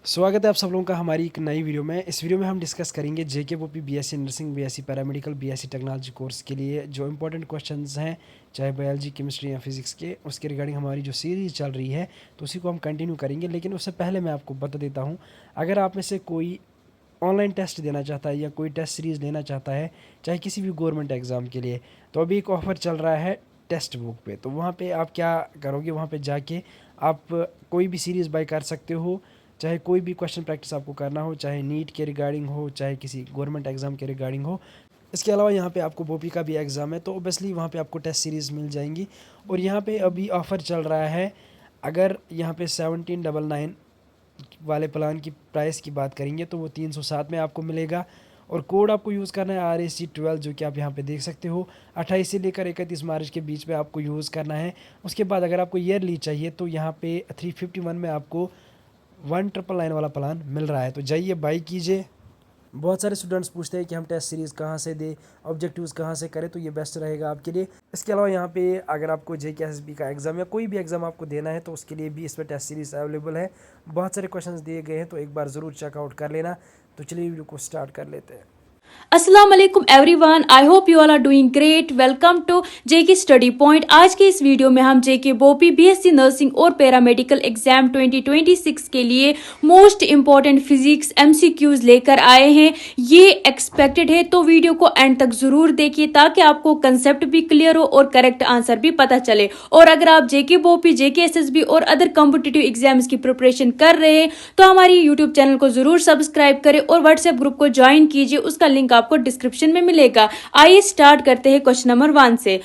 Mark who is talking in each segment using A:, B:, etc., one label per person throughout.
A: स्वागत है आप सब लोगों का हमारी एक नई वीडियो में। इस वीडियो में हम डिस्कस करेंगे JKOP BSc nursing, BSc paramedical, BSc technology course के लिए जो इंपॉर्टेंट क्वेश्चंस हैं, चाहे बायोलॉजी, केमिस्ट्री या फिजिक्स के, उसके रिगार्डिंग हमारी जो सीरीज़ चल रही है तो उसी को हम कंटिन्यू करेंगे। लेकिन उससे पहले मैं आपको बता देता हूँ, अगर आप में से कोई ऑनलाइन टेस्ट देना चाहता है या कोई टेस्ट सीरीज़ लेना चाहता है, चाहे किसी भी गवर्नमेंट एग्ज़ाम के लिए, तो अभी एक ऑफ़र चल रहा है टेस्ट बुक पे। तो वहाँ पे आप क्या करोगे, वहाँ पे जाके आप कोई भी सीरीज़ बाय कर सकते हो, चाहे कोई भी क्वेश्चन प्रैक्टिस आपको करना हो, चाहे नीट के रिगार्डिंग हो, चाहे किसी गवर्नमेंट एग्ज़ाम के रिगार्डिंग हो। इसके अलावा यहाँ पे आपको बोपी का भी एग्ज़ाम है, तो ओबियसली वहाँ पे आपको टेस्ट सीरीज़ मिल जाएंगी। और यहाँ पे अभी ऑफ़र चल रहा है, अगर यहाँ पे 1799 वाले प्लान की प्राइस की बात करेंगे तो वो 307 में आपको मिलेगा। और कोड आपको यूज़ करना है RAC12, जो कि आप यहाँ पे देख सकते हो। 28 से लेकर 31 मार्च के बीच में आपको यूज़ करना है। उसके बाद अगर आपको ईयरली चाहिए तो यहाँ पे 351 में आपको 1999 वाला प्लान मिल रहा है। तो जाइए बाई कीजिए। बहुत सारे स्टूडेंट्स पूछते हैं कि हम टेस्ट सीरीज़ कहाँ से दें, ऑब्जेक्टिव्स कहाँ से करें, तो ये बेस्ट रहेगा आपके लिए। इसके अलावा यहाँ पे अगर आपको JKSSB का एग्ज़ाम या कोई भी एग्ज़ाम आपको देना है तो उसके लिए भी इसमें टेस्ट सीरीज़ अवेलेबल है। बहुत सारे क्वेश्चंस दिए गए हैं, तो एक बार ज़रूर चेकआउट कर लेना। तो चलिए वीडियो को स्टार्ट कर लेते हैं।
B: अस्सलाम वालेकुम everyone, I hope you all are doing great. Welcome to JK study point. आज के इस वीडियो में हम जेके बोपी, बीएससी नर्सिंग और पैरामेडिकल एग्जाम 2026 के लिए मोस्ट इंपॉर्टेंट फिजिक्स एमसीक्यूज लेकर आए हैं। ये एक्सपेक्टेड है, तो वीडियो को एंड तक जरूर देखिए ताकि आपको कंसेप्ट भी क्लियर हो और करेक्ट आंसर भी पता चले। और अगर आप जेके बोपी, जेके एसएसबी और अदर कॉम्पिटिटिव एग्जाम्स की प्रिपरेशन कर रहे हैं तो हमारी यूट्यूब चैनल को जरूर सब्सक्राइब करें और व्हाट्सएप ग्रुप को ज्वाइन कीजिए, उसका लिंक आपको डिस्क्रिप्शन में मिलेगा। आइए स्टार्ट करते हैं क्वेश्चन नंबर 1 से।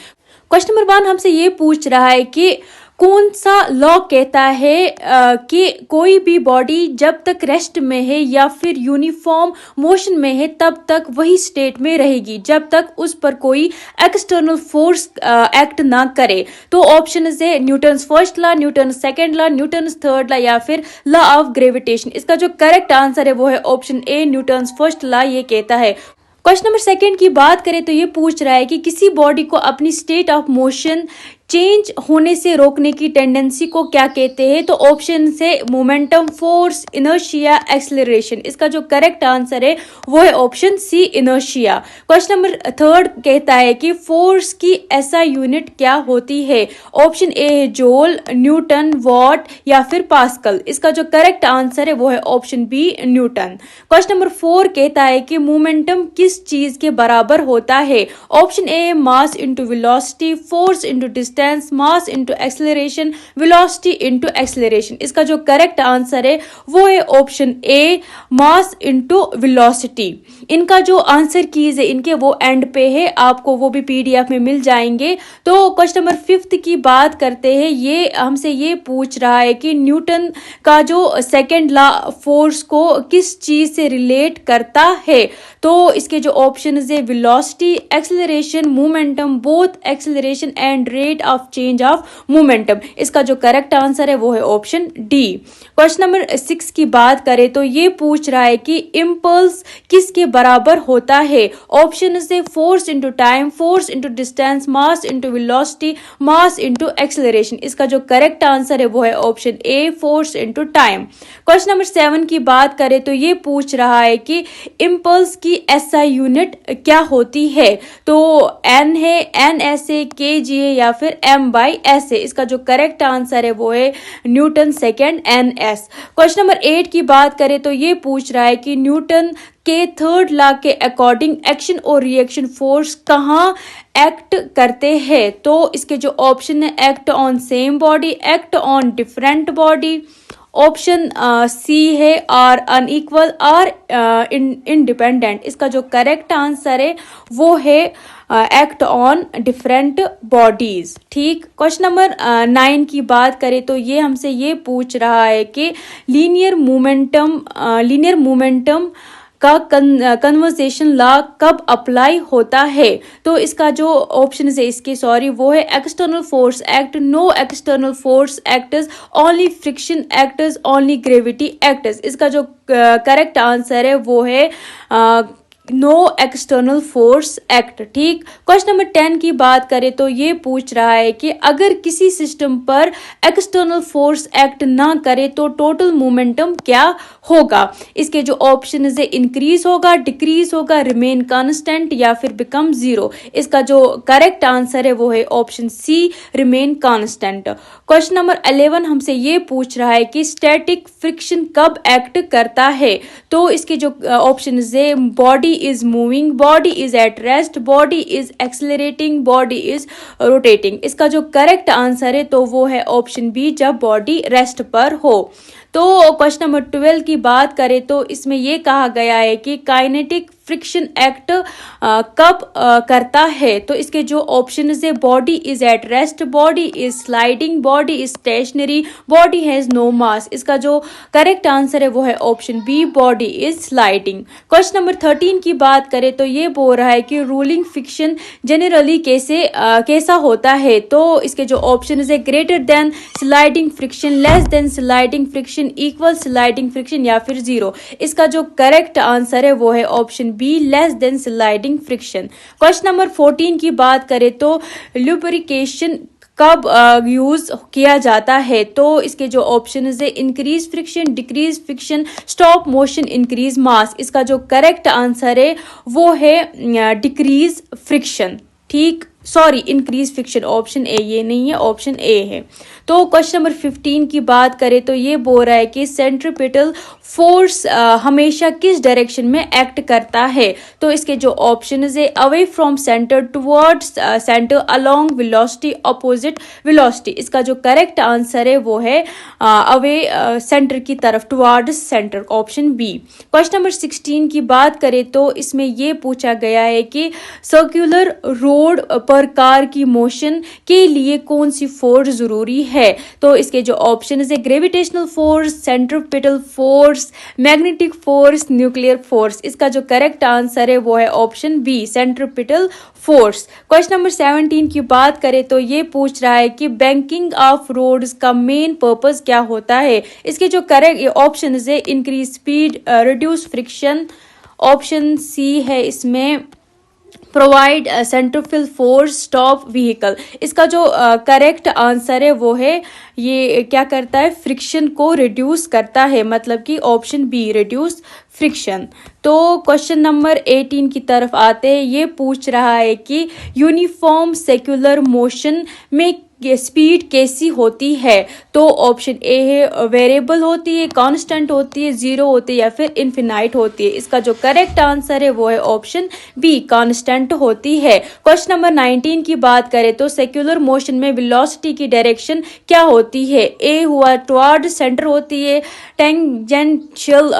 B: क्वेश्चन नंबर 1 हमसे ये पूछ रहा है कि कौन सा लॉ कहता है कि कोई भी बॉडी जब तक रेस्ट में है या फिर यूनिफॉर्म मोशन में है तब तक वही स्टेट में रहेगी जब तक उस पर कोई एक्सटर्नल फोर्स एक्ट ना करे। तो ऑप्शन है Newton's first law, Newton's second law, Newton's third law या फिर लॉ ऑफ ग्रेविटेशन। इसका जो करेक्ट आंसर है वो है option A, Newton's first law ये कहता है। क्वेश्चन नंबर 2 की बात करें तो ये पूछ रहा है कि किसी बॉडी को अपनी स्टेट ऑफ मोशन चेंज होने से रोकने की टेंडेंसी को क्या कहते हैं। तो ऑप्शन से मोमेंटम, फोर्स, इनर्शिया, एक्सेलरेशन। इसका जो करेक्ट आंसर है वो है option C, inertia. Question number 3 कहता है कि फोर्स की SI यूनिट क्या होती है। ऑप्शन ए है जूल, न्यूटन, वॉट या फिर पास्कल। इसका जो करेक्ट आंसर है वो है option B, Newton. Question number 4 कहता है कि मोमेंटम किस चीज के बराबर होता है। Option A mass into velocity, force into distance, mass into acceleration, velocity into acceleration. इसका जो करेक्ट आंसर है वो है option A, mass into velocity. इनका जो आंसर कीज है इनके वो एंड पे है, आपको वो भी PDF में मिल जाएंगे। तो क्वेश्चन नंबर 5 की बात करते हैं। ये हमसे ये पूछ रहा है कि न्यूटन का जो सेकेंड लॉ फोर्स को किस चीज से रिलेट करता है। तो इसके जो ऑप्शन है velocity, acceleration, momentum, both acceleration and rate of change of momentum. इसका जो करेक्ट आंसर है वो है ऑप्शन डी। क्वेश्चन नंबर 6 की बात करें तो ये पूछ रहा है कि इम्पल्स किसके बराबर होता है। ऑप्शन से force into time, force into distance, mass into velocity, mass into acceleration. इसका जो करेक्ट आंसर है वो है option A, force into time. Question number 7 की बात करें तो ये पूछ रहा है कि इम्पल्स की SI यूनिट क्या होती है। तो N है, NSA, KGA या फिर M/S। इसका जो करेक्ट आंसर है वो है Newton second, NS। Question number 8 की बात करें तो ये पूछ रहा है कि न्यूटन के थर्ड लॉ के अकॉर्डिंग एक्शन और रिएक्शन फोर्स कहाँ एक्ट करते हैं। तो इसके जो ऑप्शन है act on same body, act on different body, option C है आर अनइक्वल, आर इंडिपेंडेंट। इसका जो करेक्ट आंसर है वो है एक्ट ऑन डिफरेंट बॉडीज। ठीक। क्वेश्चन नंबर 9 की बात करें तो ये हमसे ये पूछ रहा है कि लीनियर मोमेंटम का कन्वर्सेशन लॉ कब अप्लाई होता है। तो इसका जो ऑप्शन है इसके वो है external force act, no external force acts, only friction acts, only gravity acts. इसका जो करेक्ट आंसर है वो है नो एक्सटर्नल फोर्स एक्ट। ठीक, क्वेश्चन नंबर 10 की बात करें तो ये पूछ रहा है कि अगर किसी सिस्टम पर एक्सटर्नल फोर्स एक्ट ना करे तो टोटल मोमेंटम क्या होगा। इसके जो ऑप्शन है इंक्रीज होगा, डिक्रीज होगा, रिमेन कांस्टेंट या फिर बिकम जीरो। इसका जो करेक्ट आंसर है वो है option C, remain constant. Question number 11 हमसे ये पूछ रहा है कि स्टैटिक फ्रिक्शन कब एक्ट करता है। तो इसके जो ऑप्शन है body is moving, body is at rest, body is accelerating, body is rotating। इसका जो करेक्ट आंसर है तो वो है ऑप्शन बी, जब बॉडी रेस्ट पर हो। तो क्वेश्चन नंबर 12 की बात करें तो इसमें ये कहा गया है कि काइनेटिक फ्रिक्शन एक्ट कब करता है। तो इसके जो ऑप्शन है body is at rest, body is sliding, body is stationary, body has no mass. इसका जो करेक्ट आंसर है वो है option B, body is sliding. Question number 13 की बात करें तो ये बोल रहा है कि रूलिंग फ्रिक्शन जनरली कैसा होता है। तो इसके जो ऑप्शन है greater than sliding friction, less than sliding friction, equal sliding friction या फिर जीरो। इसका जो करेक्ट आंसर है वो है option B, less than sliding friction. Question number 14 की बात करें तो लुब्रिकेशन कब यूज किया जाता है। तो इसके जो ऑप्शन है increase friction, decrease friction, stop motion, increase mass. इसका जो करेक्ट आंसर है वो है डिक्रीज फ्रिक्शन। ठीक, sorry, increase friction, option A, ये नहीं है, ऑप्शन ए है। तो क्वेश्चन नंबर 15 की बात करें तो ये बोल रहा है कि सेंट्रीपिटल फोर्स हमेशा किस डायरेक्शन में एक्ट करता है। तो इसके जो ऑप्शन है away from centre, towards centre, along velocity, opposite velocity. इसका जो करेक्ट आंसर है वो है अवे सेंटर की तरफ, towards centre, option B. Question number 16 की बात करें तो इसमें ये पूछा गया है कि सर्कुलर रोड पर कार की मोशन के लिए कौन सी फोर्स जरूरी है। तो इसके जो ऑप्शन है gravitational force, centripetal force, magnetic force, nuclear force. इसका जो करेक्ट आंसर है वो है option B, centripetal force. Question number 17 की बात करें तो ये पूछ रहा है कि बैंकिंग ऑफ रोड्स का मेन पर्पस क्या होता है। इसके जो करेक्ट ऑप्शन है increase speed, reduce friction, option C है इसमें provide centrifugal force, stop vehicle. इसका जो करेक्ट आंसर है वो है ये क्या करता है, फ्रिक्शन को रिड्यूस करता है, मतलब कि ऑप्शन बी, रिड्यूस फ्रिक्शन। तो क्वेश्चन नंबर 18 की तरफ आते हैं। ये पूछ रहा है कि यूनिफॉर्म सेक्युलर मोशन में स्पीड कैसी होती है। तो ऑप्शन ए है वेरिएबल होती है, कांस्टेंट होती है, जीरो होती है या फिर इन्फिनाइट होती है। इसका जो करेक्ट आंसर है वो है ऑप्शन बी, कांस्टेंट होती है। क्वेश्चन नंबर 19 की बात करें तो सेक्युलर मोशन में वेलोसिटी की डायरेक्शन क्या होती है। ए हुआ टुवर्ड सेंटर होती है, टेंजेंशियल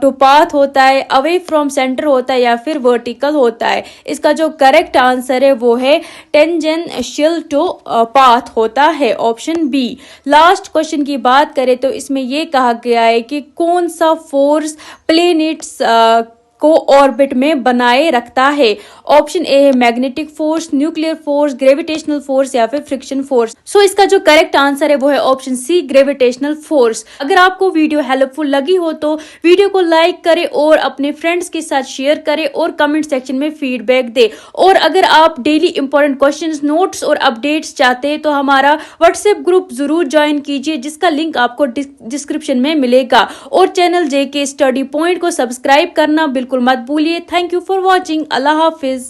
B: टू पाथ होता है, अवे फ्रॉम सेंटर होता है या फिर वर्टिकल होता है। इसका जो करेक्ट आंसर है वो है टेंजेंशियल टू पाथ होता है, ऑप्शन बी। लास्ट क्वेश्चन की बात करें तो इसमें यह कहा गया है कि कौन सा फोर्स प्लेनेट्स को ऑर्बिट में बनाए रखता है। ऑप्शन ए है magnetic force, nuclear force, gravitational force या फिर फ्रिक्शन फोर्स। सो इसका जो करेक्ट आंसर है वो है ऑप्शन सी, ग्रेविटेशनल फोर्स। अगर आपको वीडियो हेल्पफुल लगी हो तो वीडियो को लाइक करें और अपने फ्रेंड्स के साथ शेयर करें और कमेंट सेक्शन में फीडबैक दें। और अगर आप डेली इंपॉर्टेंट क्वेश्चंस, नोट्स और अपडेट्स चाहते हैं तो हमारा व्हाट्सएप ग्रुप जरूर ज्वाइन कीजिए, जिसका लिंक आपको डिस्क्रिप्शन में मिलेगा। और चैनल जेके स्टडी पॉइंट को सब्सक्राइब करना बिल्कुल मत भूलिए। Thank you for watching. Allah Hafiz.